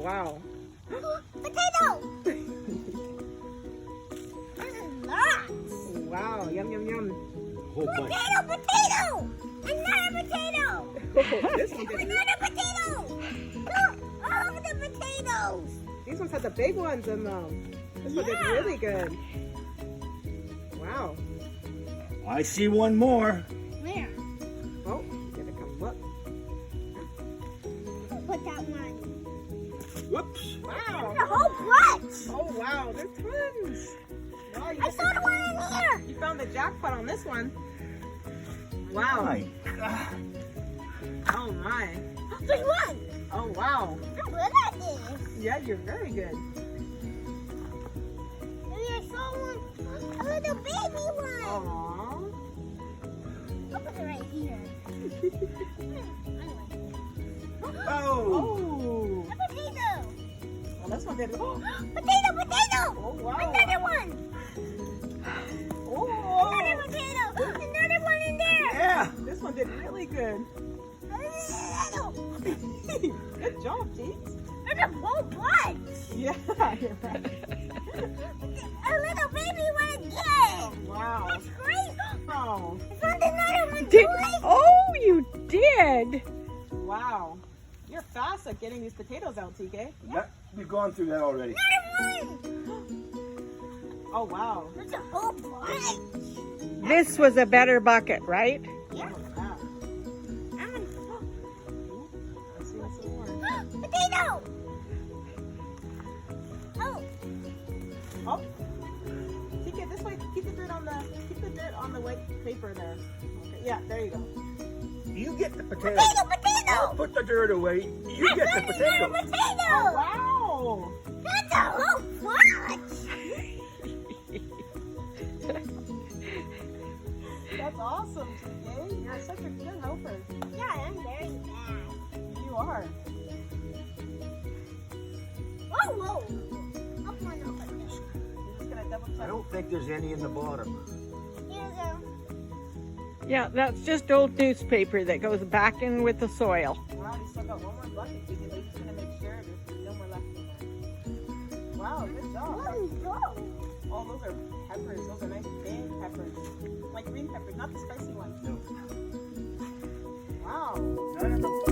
Wow. Potato! This is lots. Wow. Yum, yum, yum. Whole bunch. Potato! Another potato! Oh, this one did. Another potato! Look, all of the potatoes! These ones had the big ones in them. This one did really good. Wow. I see one more. Where? Oh, gonna come up. Put that one. Whoops. Wow. A whole bunch! Oh, wow. They're twins. Wow, I saw the one in here! you found the jackpot on this one. Wow. My God. Oh, my. There's one! Oh, wow. I'm good at this. Yeah, you're very good. Maybe I saw one. A little baby one. Aww. I'll put it right here. Oh. Oh. A potato. Well, this one did. Oh, Potato! oh wow. Another one! Oh. Another potato! Another one in there! Yeah. This one did really good. Good job, Jeets. There's a whole bunch! Yeah, you're right. A little baby one again! Wow. That's great! Oh, I found another one, Did, boy! oh, you did. wow. You're fast at getting these potatoes out, TK. That, we've gone through that already. Another one! Oh, wow. There's a whole bunch! This was a better bucket, right? Yeah. Wow. I'm gonna... Let's see what's some more. Potato! Oh, Oh. TK, this way. Keep the dirt on the white paper there. Okay. Yeah, there you go. You get the potato. potato! I'll put the dirt away. You get the potato. Potato! Oh, wow. That's a whole bunch! That's awesome, TK. You're such a good helper. Yeah, I'm very bad. You are. Whoa, whoa! Up one over there. You're just gonna double I check. don't think there's any in the bottom. Here's a... Yeah, that's just old newspaper that goes back in with the soil. Wow, you still got one more bucket, TK. We're just gonna make sure there's no more left in there. Wow, good job. What is those? Oh, those are peppers. Those are nice big peppers. Like green peppers, not the spicy ones. No. Wow. None of them.